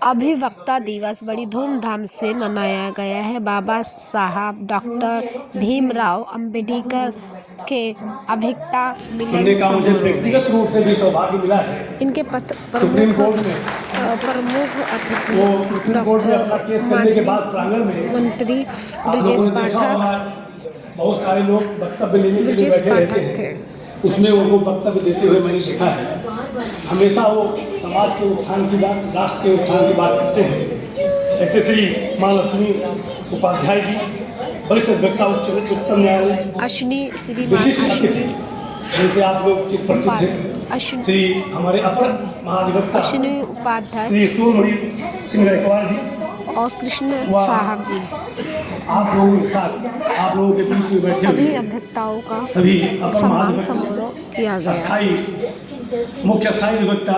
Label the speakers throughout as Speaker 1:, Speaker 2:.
Speaker 1: अभिवक्ता दिवस बड़ी धूमधाम से मनाया गया है। बाबा साहब डॉक्टर भीमराव अंबेडकर के अभिवक्ता मिलन
Speaker 2: मुझे व्यक्तिगत रूप से भी सौभाग्य मिला है।
Speaker 1: इनके
Speaker 2: सुप्रीम कोर्ट में
Speaker 1: प्रमुख अतिथि मंत्री ब्रजेश पाठक
Speaker 2: बहुत सारे लोग वक्तव्य लेने के लिए बैठे रहते हैं, उसमें उनको वक्तव्य देते हुए मैंने देखा है। हमेशा वो समाज के उत्थान की बात, राष्ट्र के उत्थान की बात करते हैं। ऐसे श्री महालक्ष्मी उपाध्याय जी, वरिष्ठ वक्ता उच्चतम न्यायालय,
Speaker 1: अश्विनी
Speaker 2: जिनसे आप लोग परिचित हैं, श्री हमारे अपर महाधिवक्ता
Speaker 1: अश्विनी उपाध्याय,
Speaker 2: श्री सूर्यमणि सिंह गायकवाड़ जी
Speaker 1: और कृष्ण साहब जी,
Speaker 2: आप लोगों के साथ, आप लोगों के बीच में बैठे
Speaker 1: सभी अभिवक्ताओं का सम्मान समारोह किया गया।
Speaker 2: मुख्य अस्थायी अधिवक्ता,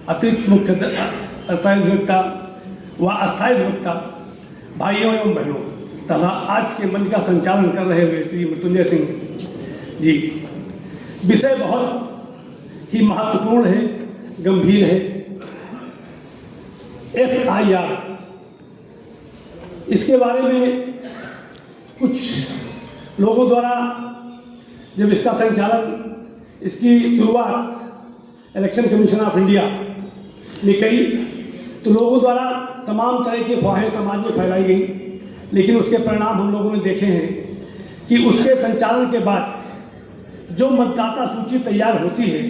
Speaker 2: अतिरिक्त मुख्य अस्थायी अधिवक्ता व अस्थायी अधिवक्ता भाइयों एवं बहनों तथा आज के मंच का संचालन कर रहे हुए श्री मृत्युंजय सिंह जी, विषय बहुत ही महत्वपूर्ण है, गंभीर है। FIR, इसके बारे में कुछ लोगों द्वारा जब इसका संचालन, इसकी शुरुआत इलेक्शन कमीशन ऑफ इंडिया ने करी तो लोगों द्वारा तमाम तरह की अफवाहें समाज में फैलाई गई, लेकिन उसके परिणाम हम लोगों ने देखे हैं कि उसके संचालन के बाद जो मतदाता सूची तैयार होती है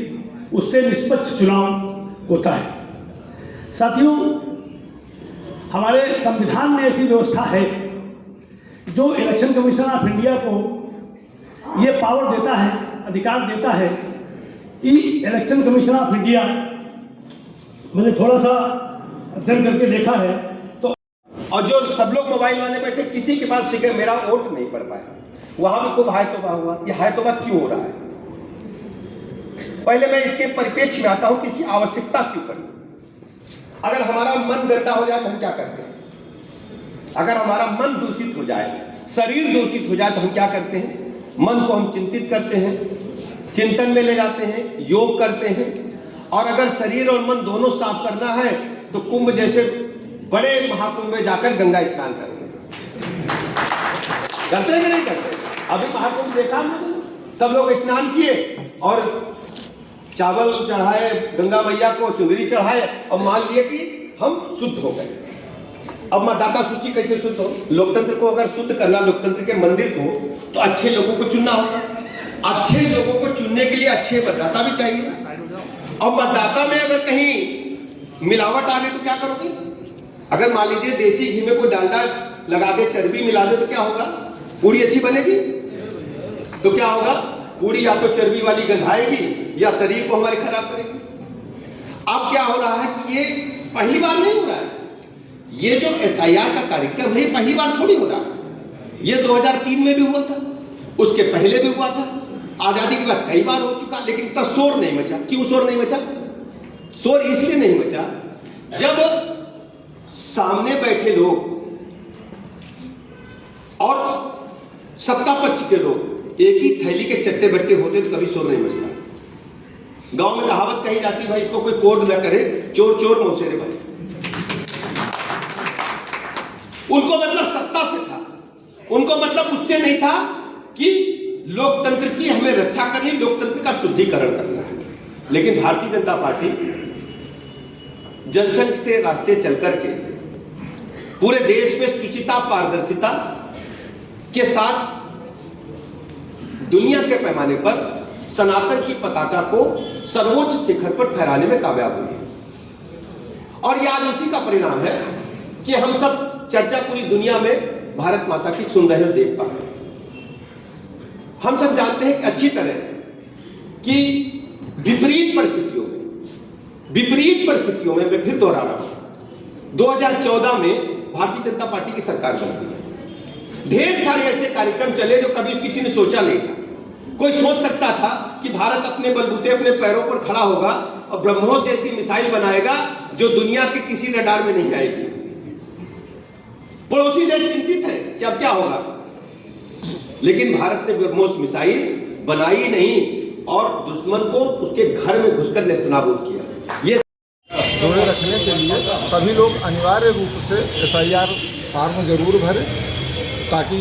Speaker 2: उससे निष्पक्ष चुनाव होता है। साथियों, हमारे संविधान में ऐसी व्यवस्था है जो इलेक्शन कमीशन ऑफ इंडिया को ये पावर देता है, अधिकार देता है कि इलेक्शन कमीशन ऑफ इंडिया, मैंने थोड़ा सा अध्ययन करके देखा है तो,
Speaker 3: और जो सब लोग मोबाइल वाले बैठे, किसी के पास ठीक है मेरा वोट नहीं पड़ पाया, वहां भी खूब हाय तौबा हुआ। ये हाय तौबा क्यों हो रहा है? पहले मैं इसके परिप्रेक्ष्य में आता हूं कि इसकी आवश्यकता क्यों पड़ी। अगर हमारा मन गंदा हो जाए तो हम क्या करते हैं? अगर हमारा मन दूषित हो जाए, शरीर दूषित हो जाए तो हम क्या करते हैं? मन को हम चिंतित करते हैं, चिंतन में ले जाते हैं, योग करते हैं। और अगर शरीर और मन दोनों साफ करना है तो कुंभ जैसे बड़े महाकुंभ में जाकर गंगा स्नान करते हैं। करते हैं कि नहीं करते? अभी महाकुंभ देखा, सब लोग स्नान किए और चावल चढ़ाए गंगा मैया को, चुनरी चढ़ाए और मान लिए कि हम शुद्ध हो गए। अब मतदाता सूची कैसे शुद्ध हो? लोकतंत्र को अगर शुद्ध करना, लोकतंत्र के मंदिर को, तो अच्छे लोगों को चुनना होगा। अच्छे लोगों को चुनने के लिए अच्छे मतदाता भी चाहिए। और मतदाता में अगर कहीं मिलावट आ गई तो क्या करोगे? अगर मान लीजिए देसी घी में कोई डालडा लगा दे, चर्बी मिला दे, तो क्या होगा? पूरी अच्छी बनेगी? तो क्या होगा? पूरी या तो चर्बी वाली गंधाएगी या शरीर को हमारे खराब करेगी। अब क्या हो रहा है कि ये पहली बार नहीं हो रहा है। ये जो SIR का कार्यक्रम है, ये पहली बार थोड़ी हो रहा है। ये 2003 में भी हुआ था, उसके पहले भी हुआ था, आजादी के बाद कई बार हो चुका, लेकिन तब शोर नहीं मचा। क्यों शोर नहीं मचा? शोर इसलिए नहीं मचा, जब सामने बैठे लोग और सत्ता पक्ष के लोग एक ही थैली के चट्टे बट्टे होते तो कभी शोर नहीं मचता। गांव में कहावत कही जाती, भाई इसको कोई कोड न करे, चोर चोर मौसेरे भाई। उनको मतलब सत्ता से था, उनको मतलब उससे नहीं था कि लोकतंत्र की हमें रक्षा करनी, लोकतंत्र का शुद्धिकरण करना है। लेकिन भारतीय जनता पार्टी जनसंघ से रास्ते चल करके पूरे देश में शुचिता, पारदर्शिता के साथ दुनिया के पैमाने पर सनातन की पताका को सर्वोच्च शिखर पर फहराने में कामयाब हुई। और यह आज उसी का परिणाम है कि हम सब चर्चा पूरी दुनिया में भारत माता की सुन रहे और देख पा रहे हैं। हम सब जानते हैं कि अच्छी तरह कि विपरीत परिस्थितियों में मैं फिर दोहरा रहा हूं, 2014 में भारतीय जनता पार्टी की सरकार बनी है। ढेर सारे ऐसे कार्यक्रम चले जो कभी किसी ने सोचा नहीं था। कोई सोच सकता था कि भारत अपने बलबूते अपने पैरों पर खड़ा होगा और ब्रह्मोस जैसी मिसाइल बनाएगा जो दुनिया के किसी रडार में नहीं आएगी। पड़ोसी देश चिंतित है कि अब क्या होगा, लेकिन भारत ने ब्रह्मोस मिसाइल बनाई नहीं और दुश्मन को उसके घर में घुसकर नेस्तनाबूद किया। ये
Speaker 4: जोड़े रखने के लिए सभी लोग अनिवार्य रूप से SIR फार्म जरूर भरें, ताकि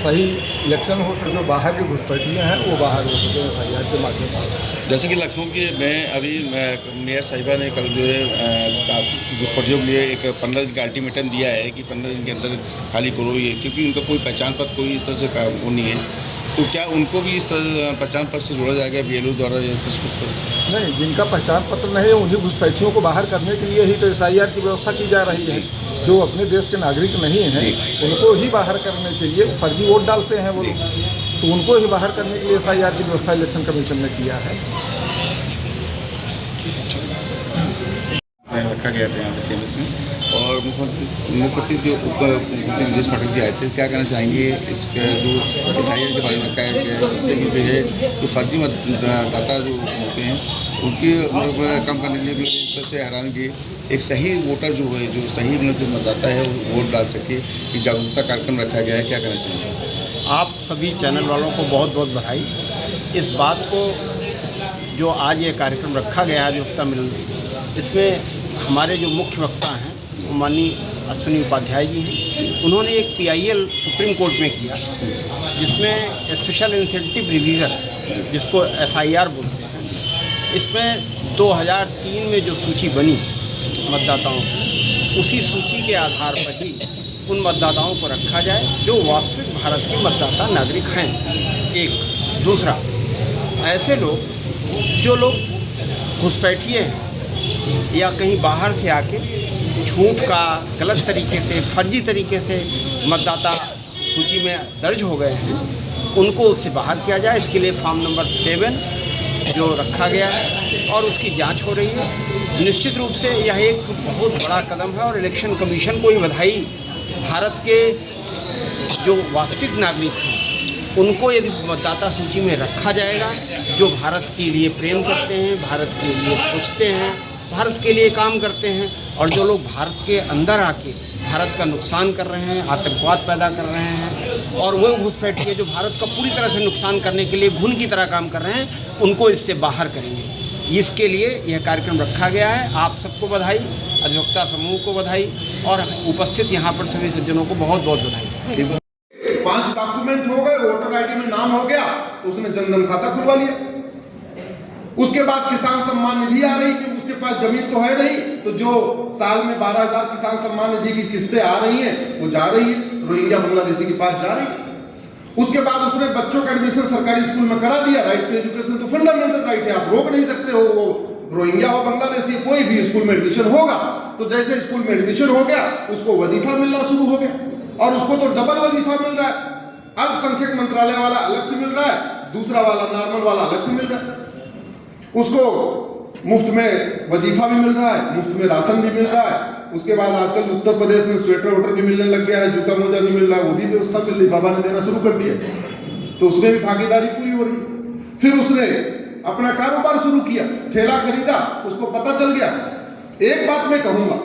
Speaker 4: सही इलेक्शन हो सके। जो बाहर की घुसपैठियाँ हैं वो बाहर हो सके SIR के माध्यम से।
Speaker 5: जैसे कि लखनऊ के मेयर साहिबा ने कल जो है घुसपैठियों के लिए एक 15 दिन का अल्टीमेटम दिया है कि 15 दिन के अंदर खाली करो ये, क्योंकि उनका कोई पहचान पत्र कोई इस तरह से वो नहीं है। तो क्या उनको भी इस तरह पहचान पत्र से जोड़ा जाएगा BLO द्वारा या इस तरह कुछ?
Speaker 4: नहीं, जिनका पहचान पत्र नहीं है उन्हीं घुसपैठियों को बाहर करने के लिए ही तो SIR की व्यवस्था की जा रही है। जो अपने देश के नागरिक नहीं हैं उनको ही बाहर करने के लिए, फर्जी वोट डालते हैं वो लोग, तो उनको ही बाहर करने के लिए SIR की व्यवस्था इलेक्शन कमीशन ने किया है।
Speaker 5: रखा गया था यहाँ पे CMS में, और मुख्यमंत्री जो मुख्यमंत्री नीतीश पाटिल जी आए थे, क्या कहना चाहेंगे इसके जो SIR के बारे में रखा गया है, जिससे कि जो है जो फर्जी मतदाता जो होते हैं उनकी कम करने के लिए भी इस तरह से हैरान की एक सही वोटर जो है, जो सही जो मतदाता है वो वोट डाल सके, कि जागरूकता कार्यक्रम रखा गया है। क्या कहना चाहिए?
Speaker 6: आप सभी चैनल वालों को बहुत बहुत बधाई। इस बात को जो आज ये कार्यक्रम रखा गया है वक्ता मिलन, इसमें हमारे जो मुख्य वक्ता हैं वो माननीय अश्विनी उपाध्याय जी हैं। उन्होंने एक PIL सुप्रीम कोर्ट में किया, जिसमें स्पेशल इंसेंटिव रिवीजन, जिसको SIR बोलते हैं, इसमें 2003 में जो सूची बनी मतदाताओं की, उसी सूची के आधार पर ही उन मतदाताओं को रखा जाए जो वास्तविक भारत के मतदाता नागरिक हैं। एक दूसरा, ऐसे लोग जो लोग घुसपैठिए हैं या कहीं बाहर से आके झूठ का, गलत तरीके से, फर्जी तरीके से मतदाता सूची में दर्ज हो गए हैं, उनको उससे बाहर किया जाए। इसके लिए फॉर्म नंबर 7 जो रखा गया है और उसकी जांच हो रही है। निश्चित रूप से यह एक बहुत बड़ा कदम है और इलेक्शन कमीशन को ही बधाई। भारत के जो वास्तविक नागरिक हैं उनको यदि मतदाता सूची में रखा जाएगा, जो भारत के लिए प्रेम करते हैं, भारत के लिए सोचते हैं, भारत के लिए काम करते हैं, और जो लोग भारत के अंदर आके भारत का नुकसान कर रहे हैं, आतंकवाद पैदा कर रहे हैं, और वो घुसपैठिए जो भारत का पूरी तरह से नुकसान करने के लिए घुन की तरह काम कर रहे हैं, उनको इससे बाहर करेंगे। इसके लिए यह कार्यक्रम रखा गया है। आप सबको बधाई, अधिवक्ता समूह को बधाई, और उपस्थित यहाँ पर सभी सज्जनों को बहुत बहुत बधाई।
Speaker 3: 5 डॉक्यूमेंट हो गए, वोटर ID में नाम हो गया, तो उसने जनधन खाता खुलवा लिया। उसके बाद किसान सम्मान निधि आ रही, क्योंकि उसके पास जमीन तो है नहीं, तो जो साल में 12,000 किसान सम्मान निधि की किस्तें आ रही हैं वो जा रही है, रोहिंग्या बांग्लादेशी के पास जा रही है। उसके बाद उसने बच्चों का एडमिशन सरकारी स्कूल में करा दिया। राइट टू एजुकेशन तो फंडामेंटल राइट है, आप रोक नहीं सकते हो। वो रोहिंग्या हो, बांग्लादेशी, कोई भी स्कूल में एडमिशन होगा, तो जैसे स्कूल में एडमिशन हो गया उसको वजीफा मिलना शुरू हो गया, और उसको तो डबल वजीफा मिल रहा है। अल्पसंख्यक मंत्रालय वाला अलग से मिल रहा है, दूसरा वाला नॉर्मल वाला अलग से मिल रहा है। उसको मुफ्त में वजीफा भी मिल रहा है, मुफ्त में राशन भी मिल रहा है। उसके बाद आजकल उत्तर प्रदेश में स्वेटर वोटर भी मिलने लग गया है, जूता मोजा भी मिल रहा है, वो भी व्यवस्था मिल रही, बाबा ने देना शुरू कर दिया, तो उसमें भी भागीदारी पूरी हो रही। फिर उसने अपना कारोबार शुरू किया, ठेला खरीदा, उसको पता चल गया। एक बात मैं कहूंगा,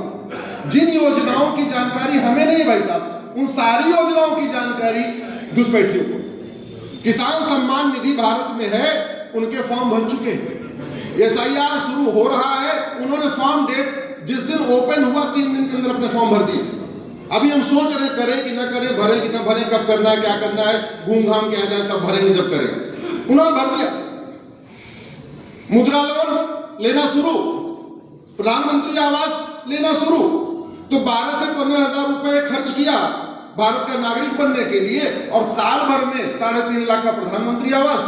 Speaker 3: जिन योजनाओं की जानकारी हमें नहीं भाई साहब, उन सारी योजनाओं की जानकारी घुसपैठियों को। किसान सम्मान निधि भारत में है, उनके फॉर्म भर चुके हैं। SIR शुरू हो रहा है, उन्होंने फॉर्म डेट जिस दिन ओपन हुआ 3 दिन के अंदर अपने फॉर्म भर दिए। अभी हम सोच रहे करें कि ना करें, भरें कि ना भरें, कब करना है, क्या करना है, घूम घाम के आ जाए, तब भरेंगे जब करेंगे। उन्होंने भर दिया। मुद्रा लोन लेना शुरू, प्रधानमंत्री आवास लेना शुरू, तो 12 से 15 हजार रुपए खर्च किया भारत का नागरिक बनने के लिए, और साल भर में 3.5 लाख का प्रधानमंत्री आवास,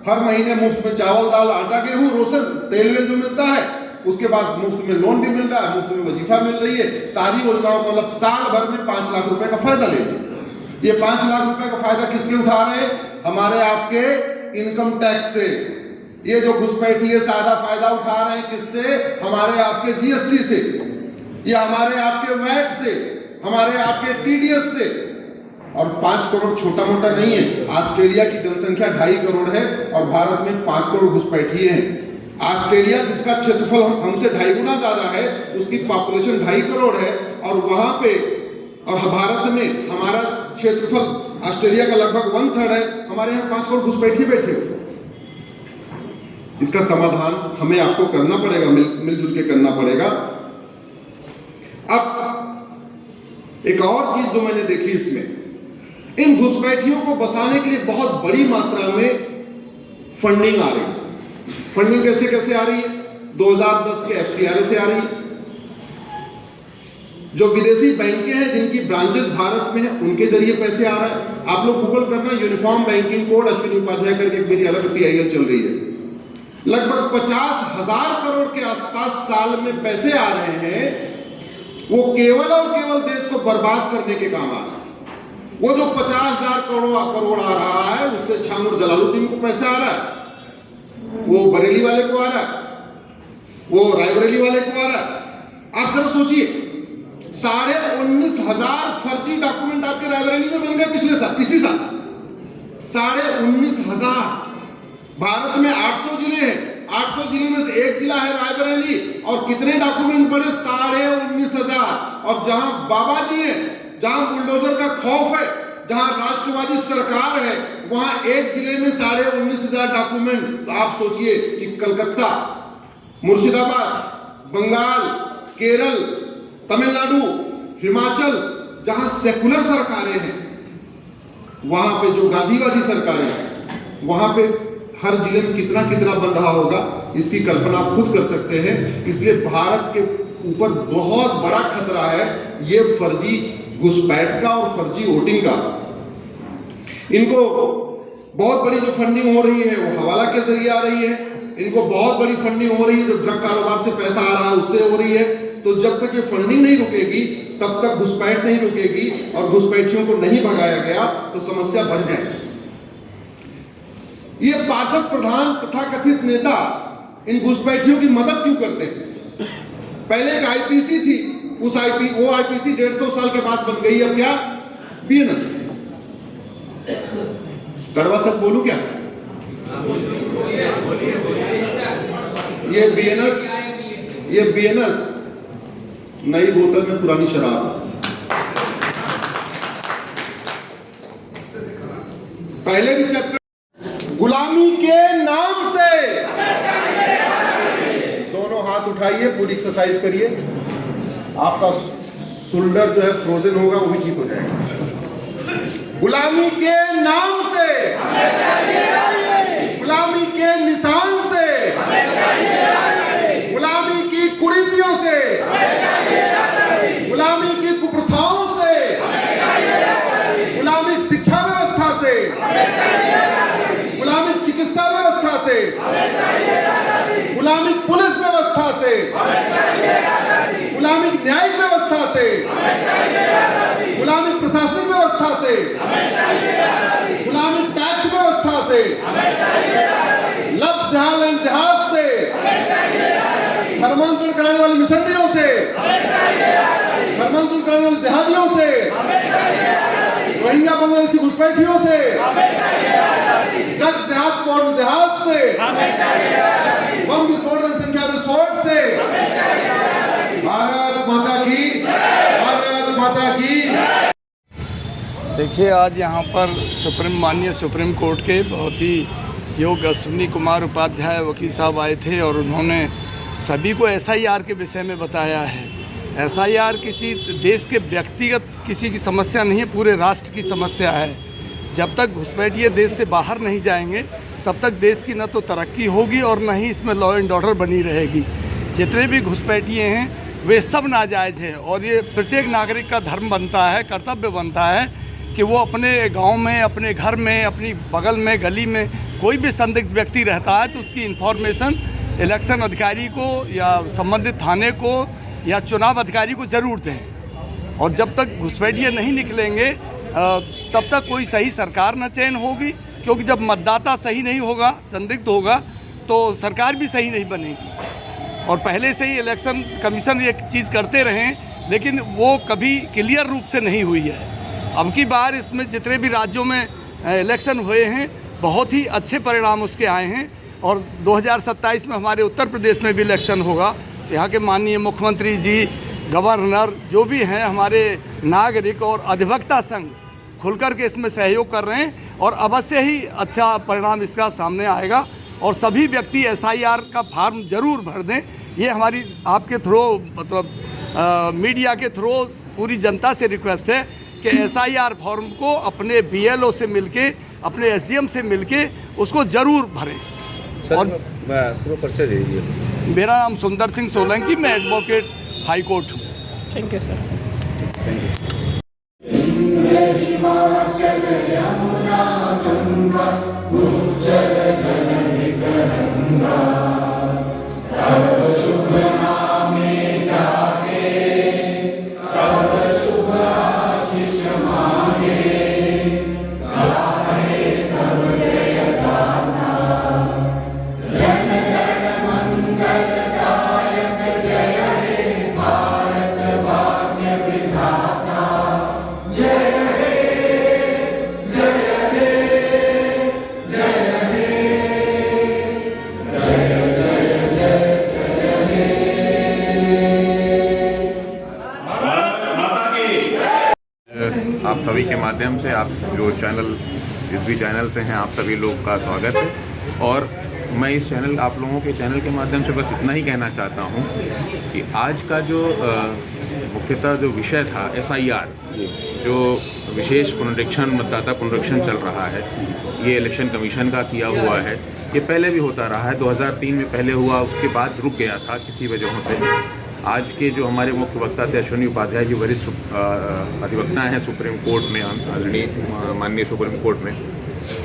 Speaker 3: हर महीने मुफ्त में चावल दाल आटा गेहूं रोशन तेल वेल जो मिलता है, उसके बाद मुफ्त में लोन भी मिल रहा है, मुफ्त में वजीफा मिल रही है। सारी योजनाओं का मतलब साल भर में 5 लाख रुपए का फायदा ले रहे। ये 5 लाख रुपए का फायदा किसके उठा रहे हैं? हमारे आपके इनकम टैक्स से। ये जो घुसपैठिए सादा फायदा उठा रहे हैं किससे? हमारे आपके GST से, या हमारे आपके वैट से, हमारे आपके TDS से। और 5 करोड़ छोटा मोटा नहीं है। ऑस्ट्रेलिया की जनसंख्या 2.5 करोड़ है और भारत में 5 करोड़ घुसपैठिए हैं। ऑस्ट्रेलिया जिसका क्षेत्रफल हमसे 2.5 गुना ज्यादा है, उसकी पॉपुलेशन 2.5 करोड़ है, और वहां पे और भारत में हमारा क्षेत्रफल ऑस्ट्रेलिया का लगभग 1/3 है, हमारे यहाँ 5 करोड़ घुसपैठिए बैठे हुए। इसका समाधान हमें आपको करना पड़ेगा, मिलजुल के करना पड़ेगा।
Speaker 7: एक और चीज जो मैंने देखी इसमें, इन घुसपैठियों को बसाने के लिए बहुत बड़ी मात्रा में फंडिंग आ रही है। फंडिंग कैसे कैसे आ रही है? 2010 के FCRA से आ रही है। जो विदेशी बैंकें हैं जिनकी ब्रांचेस भारत में है, उनके जरिए पैसे आ रहा है। आप लोग गूगल करना, uniform banking code Ashwini Upadhyay करके एक मेरी अलग PIL चल रही है। लगभग 50,000 करोड़ के आसपास साल में पैसे आ रहे हैं। वो केवल और केवल देश को बर्बाद करने के काम आ रहा है। वो जो 50,000 करोड़ आ रहा है, उससे छामुर जलालुद्दीन को पैसा आ रहा है, वो बरेली वाले को आ रहा है, वो रायबरेली वाले को आ रहा है। आप जरा सोचिए, 19,500 फर्जी डॉक्यूमेंट आपके रायबरेली में बन गए पिछले साल, इसी साल 19,500। भारत में 800 जिले हैं, 800 जिले में से एक जिला है रायबरेली, और कितने डॉक्यूमेंट बड़े? 19,500। और जहां बाबा जी हैं, जहां बुलडोजर का खौफ है, जहां राष्ट्रवादी सरकार है, वहां एक जिले में 19,500 डॉक्यूमेंट। तो आप सोचिए कि कलकत्ता, मुर्शिदाबाद, बंगाल, केरल, तमिलनाडु, हिमाचल, जहां सेकुलर सरकारें हैं, वहां पे जो गांधीवादी सरकारें हैं, वहां पे हर जिले में कितना कितना बन रहा होगा, इसकी कल्पना आप खुद कर सकते हैं। इसलिए भारत के ऊपर बहुत बड़ा खतरा है ये फर्जी घुसपैठ का और फर्जी वोटिंग का। इनको बहुत बड़ी जो फंडिंग हो रही है वो हवाला के जरिए आ रही है। इनको बहुत बड़ी फंडिंग हो रही है जो ड्रग कारोबार से पैसा आ रहा है उससे हो रही है। तो जब तक ये फंडिंग नहीं रुकेगी तब तक घुसपैठ नहीं रुकेगी, और घुसपैठियों को नहीं भगाया गया तो समस्या बढ़ जाएगी। ये पार्षद प्रधान तथा कथित नेता इन घुसपैठियों की मदद क्यों करते हैं? पहले एक IPC थी, उस वो IPC 150 साल के बाद बन गई। अब क्या? BNS। कड़वा सच बोलूं क्या? ये BNS नई बोतल में पुरानी शराब। पहले भी चैप्टर गुलामी के नाम से, दोनों हाथ उठाइए, पूरी एक्सरसाइज करिए। आपका शोल्डर जो है फ्रोजन होगा, वो भी ठीक हो जाएगा। गुलामी के नाम से, गुलामी के निशान से, गुलामी की कुरीतियों से, गुलामी की कुप्रथाओं से, गुलामी शिक्षा व्यवस्था से, गुलामिक चिकित्सा व्यवस्था से, गुलामिक पुलिस व्यवस्था से, गुलामिक न्यायिक व्यवस्था से, गुलामिक प्रशासनिक व्यवस्था से, गुलामिक टैक्स व्यवस्था से, लफ्ज़ जहाज से, धर्मांतरण कराने वाली मिशनरियों से, धर्मांतरण कराने वाले जिहादियों से, रोहिंग्या बांग्लादेशी घुसपैठियों से, ड्रग्स जिहाद, पोर्न जिहाद से, बम विस्फोट, जनसंख्या विस्फोट से। भारत माता की, भारत माता की।
Speaker 8: देखिए, आज यहाँ पर माननीय सुप्रीम कोर्ट के बहुत ही योग्य अश्विनी कुमार उपाध्याय वकील साहब आए थे और उन्होंने सभी को SIR के विषय में बताया है। SIR किसी देश के व्यक्तिगत किसी की समस्या नहीं है, पूरे राष्ट्र की समस्या है। जब तक घुसपैठिए देश से बाहर नहीं जाएंगे तब तक देश की न तो तरक्की होगी और न ही इसमें लॉ एंड ऑर्डर बनी रहेगी। जितने भी घुसपैठिए हैं वे सब नाजायज़ हैं और ये प्रत्येक नागरिक का धर्म बनता है, कर्तव्य बनता है कि वो अपने गांव में, अपने घर में, अपनी बगल में, गली में कोई भी संदिग्ध व्यक्ति रहता है तो उसकी इन्फॉर्मेशन इलेक्शन अधिकारी को या संबंधित थाने को या चुनाव अधिकारी को ज़रूर दें। और जब तक घुसपैठिए नहीं निकलेंगे तब तक कोई सही सरकार न चयन होगी, क्योंकि जब मतदाता सही नहीं होगा, संदिग्ध होगा, तो सरकार भी सही नहीं बनेगी। और पहले से ही इलेक्शन कमीशन ये चीज़ करते रहें लेकिन वो कभी क्लियर रूप से नहीं हुई है। अब की बार इसमें जितने भी राज्यों में इलेक्शन हुए हैं बहुत ही अच्छे परिणाम उसके आए हैं और 2027 में हमारे उत्तर प्रदेश में भी इलेक्शन होगा। तो यहाँ के माननीय मुख्यमंत्री जी, गवर्नर, जो भी हैं, हमारे नागरिक और अधिवक्ता संघ खुलकर के इसमें सहयोग कर रहे हैं और अवश्य ही अच्छा परिणाम इसका सामने आएगा। और सभी व्यक्ति SIR का फॉर्म ज़रूर भर दें। ये हमारी आपके थ्रू, मतलब मीडिया के थ्रू पूरी जनता से रिक्वेस्ट है कि SIR फॉर्म को अपने BLO से मिलके, अपने SDM से मिलके उसको ज़रूर भरें। और
Speaker 5: परिचय दीजिए।
Speaker 8: मेरा नाम सुंदर सिंह सोलंकी, मैं एडवोकेट हाई कोर्ट हूँ।
Speaker 1: Thank you sir.
Speaker 9: आप सभी के माध्यम से, आप जो चैनल, जिस भी चैनल से हैं, आप सभी लोग का स्वागत है। और मैं इस चैनल, आप लोगों के चैनल के माध्यम से बस इतना ही कहना चाहता हूं कि आज का जो मुख्यतः जो विषय था SIR, जो विशेष पुनरीक्षण, मतदाता पुनरीक्षण चल रहा है, ये इलेक्शन कमीशन का किया हुआ है। ये पहले भी होता रहा है, 2003 में पहले हुआ, उसके बाद रुक गया था किसी वजहों से। आज के जो हमारे मुख्य वक्ता थे अश्विनी उपाध्याय जी, वरिष्ठ अधिवक्ता हैं सुप्रीम कोर्ट में, आदरणीय माननीय सुप्रीम कोर्ट में,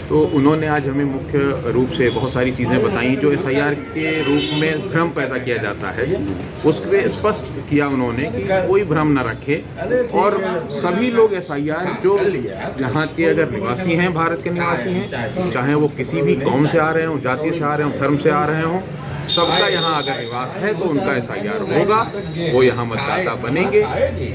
Speaker 9: तो उन्होंने आज हमें मुख्य रूप से बहुत सारी चीज़ें बताई जो SIR के रूप में भ्रम पैदा किया जाता है, उसके स्पष्ट किया उन्होंने कि कोई भ्रम न रखे और सभी लोग SIR जो जहाँ के अगर निवासी हैं, भारत के निवासी हैं, चाहे वो किसी भी कौम से आ रहे हों, जाति से आ रहे हों, धर्म से आ रहे हों, सबका यहाँ अगर निवास है तो उनका SIR होगा, वो यहाँ मतदाता बनेंगे।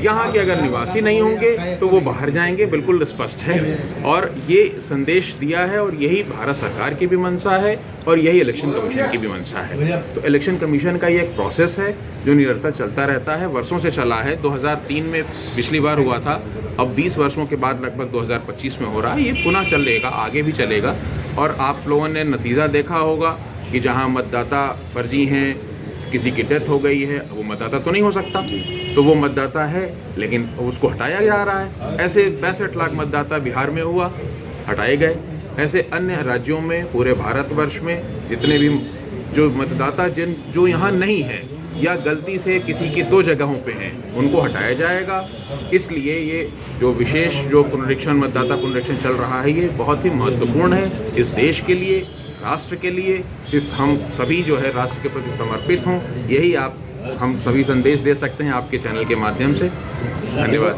Speaker 9: यहाँ के अगर निवासी नहीं होंगे तो वो बाहर जाएंगे, बिल्कुल स्पष्ट है। और ये संदेश दिया है और यही भारत सरकार की भी मंशा है और यही इलेक्शन कमीशन की भी मंशा है। तो इलेक्शन कमीशन का ये एक प्रोसेस है जो निरंतर चलता रहता है, वर्षों से चला है। 2003 में पिछली बार हुआ था, अब 20 वर्षों के बाद लगभग 2025 में हो रहा है। ये पुनः चलेगा, आगे भी चलेगा। और आप लोगों ने नतीजा देखा होगा कि जहां मतदाता फर्जी हैं, किसी की डेथ हो गई है, वो मतदाता तो नहीं हो सकता, तो वो मतदाता है लेकिन उसको हटाया जा रहा है। ऐसे 65 लाख मतदाता बिहार में हुआ, हटाए गए। ऐसे अन्य राज्यों में, पूरे भारतवर्ष में जितने भी जो मतदाता जो यहाँ नहीं है या गलती से किसी की 2 जगहों पे हैं, उनको हटाया जाएगा। इसलिए ये जो विशेष जो पुनरीक्षण, मतदाता पुनरीक्षण चल रहा है, ये बहुत ही महत्वपूर्ण है इस देश के लिए, राष्ट्र के लिए। इस हम सभी जो है राष्ट्र के प्रति समर्पित हों, यही हम सभी संदेश दे सकते हैं आपके चैनल के माध्यम से। धन्यवाद।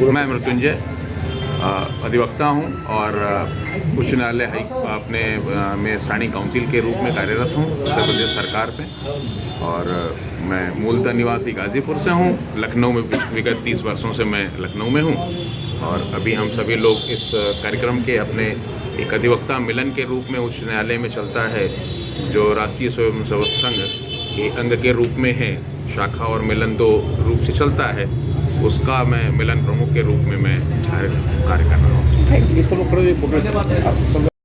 Speaker 9: मैं मृत्युंजय अधिवक्ता हूं और उच्च न्यायालय अपने में स्थानीय काउंसिल के रूप में कार्यरत हूं उत्तर प्रदेश सरकार में। और मैं मूलतः निवासी गाजीपुर से हूं, लखनऊ में विगत 30 वर्षों से मैं लखनऊ में हूं। और अभी हम सभी लोग इस कार्यक्रम के अपने एक अधिवक्ता मिलन के रूप में उच्च न्यायालय में चलता है, जो राष्ट्रीय स्वयंसेवक संघ के अंग के रूप में है। शाखा और मिलन 2 रूप से चलता है, उसका मैं मिलन प्रमुख के रूप में मैं कार्य कर रहा हूँ।